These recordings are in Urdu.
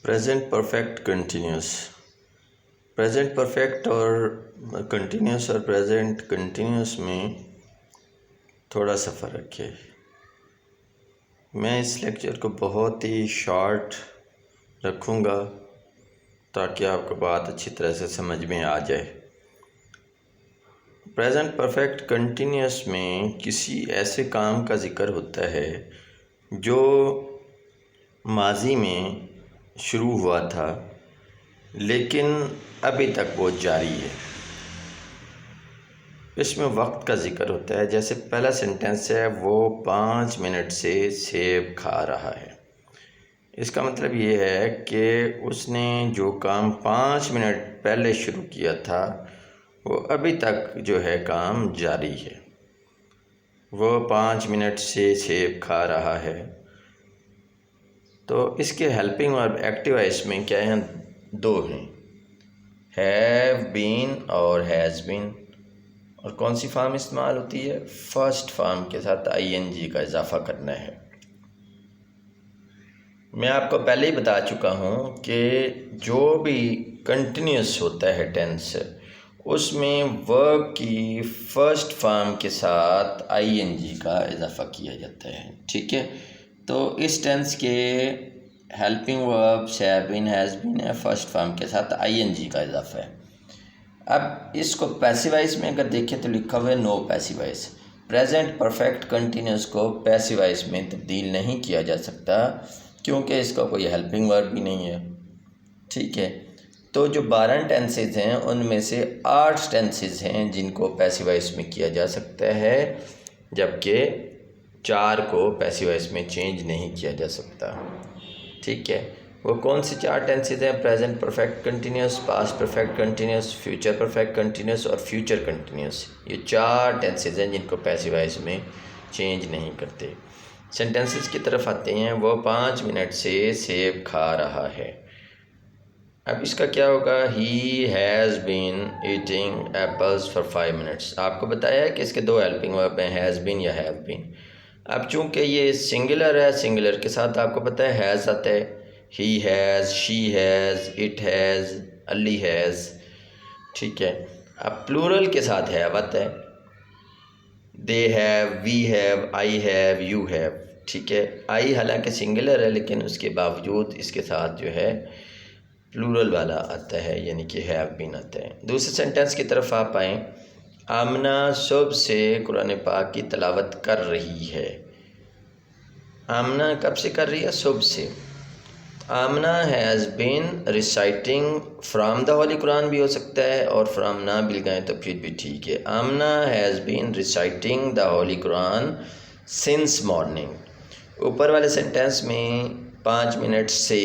Present perfect continuous. Present perfect اور کنٹینیوس اور پریزنٹ کنٹینیوس میں تھوڑا سا فرق ہے. میں اس لیکچر کو بہت ہی شارٹ رکھوں گا تاکہ آپ کو بات اچھی طرح سے سمجھ میں آ جائے. پریزنٹ پرفیکٹ کنٹینیوس میں کسی ایسے کام کا ذکر ہوتا ہے جو ماضی میں شروع ہوا تھا لیکن ابھی تک وہ جاری ہے. اس میں وقت کا ذکر ہوتا ہے. جیسے پہلا سینٹنس ہے وہ 5 منٹ سے سیب کھا رہا ہے. اس کا مطلب یہ ہے کہ اس نے جو کام 5 منٹ پہلے شروع کیا تھا وہ ابھی تک جو ہے کام جاری ہے. وہ 5 منٹ سے سیب کھا رہا ہے. تو اس کے ہیلپنگ اور ایکٹیو وائس میں کیا ہیں؟ 2 ہیں، ہیو بین اور ہیز بین. اور کون سی فارم استعمال ہوتی ہے؟ فرسٹ فارم کے ساتھ ING کا اضافہ کرنا ہے. میں آپ کو پہلے ہی بتا چکا ہوں کہ جو بھی کنٹینیوس ہوتا ہے ٹینس، اس میں ورب کی فرسٹ فارم کے ساتھ ING کا اضافہ کیا جاتا ہے. ٹھیک ہے، تو اس ٹینس کے ہیلپنگ ورب ہیو بین ہیز بین ہے، فرسٹ فارم کے ساتھ ING کا اضافہ ہے. اب اس کو پیسیوائز میں اگر دیکھیں تو لکھا ہوا ہے نو پیسیوائز. پریزنٹ پرفیکٹ کنٹینیوس کو پیسیوائز میں تبدیل نہیں کیا جا سکتا کیونکہ اس کا کوئی ہیلپنگ ورب بھی نہیں ہے. ٹھیک ہے، تو جو 12 ٹینسز ہیں ان میں سے 8 ٹینسز ہیں جن کو پیسیوائز میں کیا جا سکتا ہے، جبکہ 4 کو پیسیوائز میں چینج نہیں کیا جا سکتا. ٹھیک ہے، وہ کون سے 4 ٹینسز ہیں؟ Present perfect continuous, past perfect continuous, future perfect continuous اور فیوچر کنٹینیوس. یہ 4 ٹینسز ہیں جن کو پیسیوائز میں چینج نہیں کرتے. سینٹنسز کی طرف آتے ہیں. وہ 5 منٹ سے سیب کھا رہا ہے. اب اس کا کیا ہوگا؟ ہی has been eating apples for 5 minutes. آپ کو بتایا ہے کہ اس کے 2 ہیلپنگ ورب ہیں، ہیز بین یا ہیو بین. اب چونکہ یہ سنگولر ہے، سنگولر کے ساتھ آپ کو پتہ ہے ہیز آتا ہے. He has, she has, it has, Ali has. ٹھیک ہے، اب پلورل کے ساتھ ہیو آتا ہے. They have, we have, I have, you have. ٹھیک ہے، آئی حالانکہ سنگولر ہے لیکن اس کے باوجود اس کے ساتھ جو ہے پلورل والا آتا ہے، یعنی کہ ہیو بین آتا ہے. دوسرے سینٹنس کی طرف آپ آئیں. آمنہ صبح سے قرآن پاک کی تلاوت کر رہی ہے. آمنہ کب سے کر رہی ہے؟ صبح سے. Amna has been reciting from the holy Quran بھی ہو سکتا ہے اور فرام نہ بھی لگائیں تو پھر بھی ٹھیک ہے. Amna has been reciting the holy Quran since morning. اوپر والے سینٹینس میں 5 منٹ سے،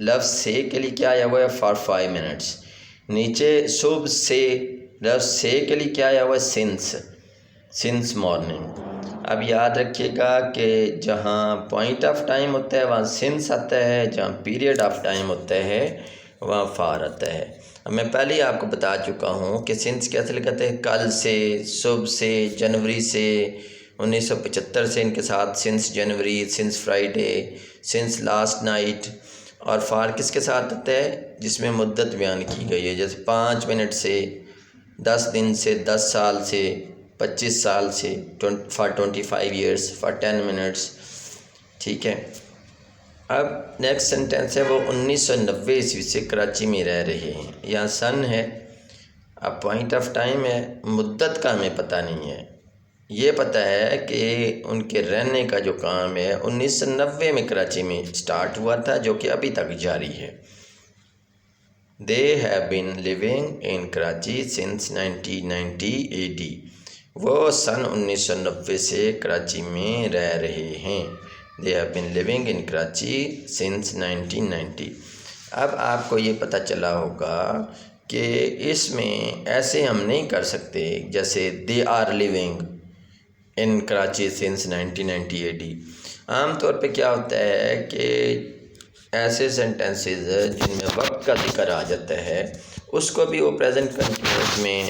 لفظ سے کے لیے کیا آیا ہوا ہے؟ For 5 minutes. نیچے صبح سے، لفظ سے کے لیے کیا آیا ہوا ہے؟ Since morning. اب یاد رکھیے گا کہ جہاں پوائنٹ آف ٹائم ہوتا ہے وہاں سنس آتا ہے، جہاں پیریڈ آف ٹائم ہوتا ہے وہاں فار آتا ہے. اب میں پہلے ہی آپ کو بتا چکا ہوں کہ سنس کیسے لگاتے ہیں؟ کل سے، صبح سے، جنوری سے، 1975 سے، ان کے ساتھ since January, since Friday, since last night. اور فار کس کے ساتھ آتا ہے؟ جس میں مدت بیان کی گئی ہے، جیسے 5 منٹ سے، 10 دن سے، 10 سال سے، 25 سال سے، فار 25 ایئرس، فار 10 منٹس. ٹھیک ہے، اب نیکسٹ سینٹینس ہے. وہ 1990 عیسوی سے کراچی میں رہ رہے ہیں. یہاں سن ہے، اب پوائنٹ آف ٹائم ہے، مدت کا ہمیں پتہ نہیں ہے. یہ پتہ ہے کہ ان کے رہنے کا جو کام ہے 1990 میں کراچی میں سٹارٹ ہوا تھا جو کہ ابھی تک جاری ہے. They have been living in Karachi since 1990 AD. وہ سن 1990 سے کراچی میں رہ رہے ہیں. They have been living in Karachi since 1990. اب آپ کو یہ پتہ چلا ہوگا کہ اس میں ایسے ہم نہیں کر سکتے جیسے they are living in Karachi since 1990 AD. عام طور پہ کیا ہوتا ہے کہ ایسے سینٹنسز جن میں وقت کا ذکر آ جاتا ہے اس کو بھی وہ پریزنٹ کنٹینیوس میں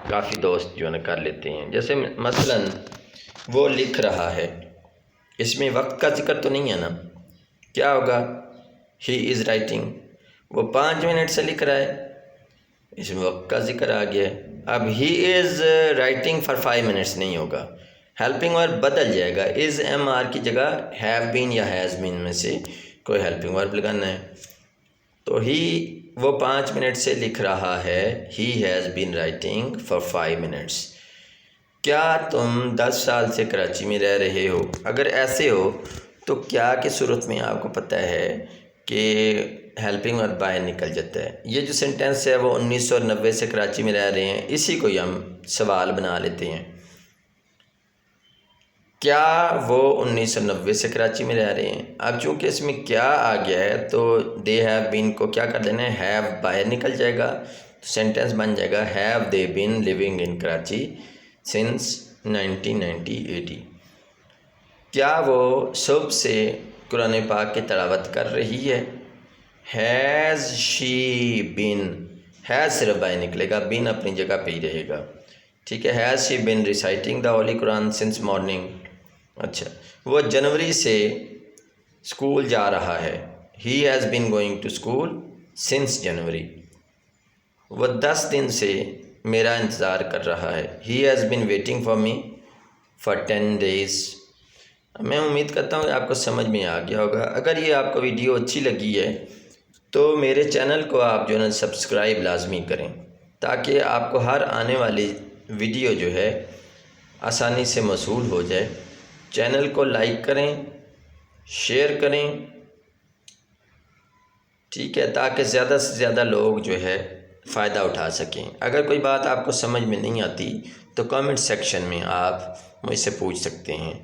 کافی دوست جو ہے کر لیتے ہیں. جیسے مثلا وہ لکھ رہا ہے، اس میں وقت کا ذکر تو نہیں ہے نا. کیا ہوگا؟ ہی از رائٹنگ، وہ 5 منٹ سے لکھ رہا ہے، اس میں وقت کا ذکر آ گیا ہے۔ اب ہی از رائٹنگ فار 5 منٹس نہیں ہوگا، ہیلپنگ ورب بدل جائے گا، از ایم آر کی جگہ ہیو بین یا ہیز بین میں سے کوئی ہیلپنگ ورب لگانا ہے۔ تو ہی وہ 5 منٹ سے لکھ رہا ہے، he has been writing for 5 minutes. کیا تم 10 سال سے کراچی میں رہ رہے ہو؟ اگر ایسے ہو تو کیا کی صورت میں آپ کو پتہ ہے کہ ہیلپنگ ورب باہر نکل جاتا ہے۔ یہ جو سینٹینس ہے وہ 1990 سے کراچی میں رہ رہے ہیں، اسی کو ہی ہم سوال بنا لیتے ہیں۔ کیا وہ 1990 سے کراچی میں رہ رہے ہیں؟ اب چونکہ اس میں کیا آ گیا ہے تو دے ہیو بین کو کیا کر دینا ہے، ہیو باہر نکل جائے گا، تو سینٹینس بن جائے گا have they been living in Karachi since 1980۔ کیا وہ صبح سے قرآن پاک کی تلاوت کر رہی ہے؟ ہیز شی بین، ہیز صرف باہر نکلے گا، بین اپنی جگہ پہ ہی رہے گا، ٹھیک ہے۔ Has she been reciting the holy Quran since morning. اچھا، وہ جنوری سے اسکول جا رہا ہے، he has been going to school since January. وہ 10 دن سے میرا انتظار کر رہا ہے، he has been waiting for me for 10 days۔ میں امید کرتا ہوں کہ آپ کو سمجھ میں آ گیا ہوگا۔ اگر یہ آپ کو ویڈیو اچھی لگی ہے تو میرے چینل کو آپ جو ہے سبسکرائب لازمی کریں، تاکہ آپ کو ہر آنے والی ویڈیو جو ہے آسانی سے موصول ہو جائے۔ چینل کو لائک کریں، شیئر کریں، ٹھیک ہے، تاکہ زیادہ سے زیادہ لوگ جو ہے فائدہ اٹھا سکیں۔ اگر کوئی بات آپ کو سمجھ میں نہیں آتی تو کامنٹ سیکشن میں آپ مجھ سے پوچھ سکتے ہیں۔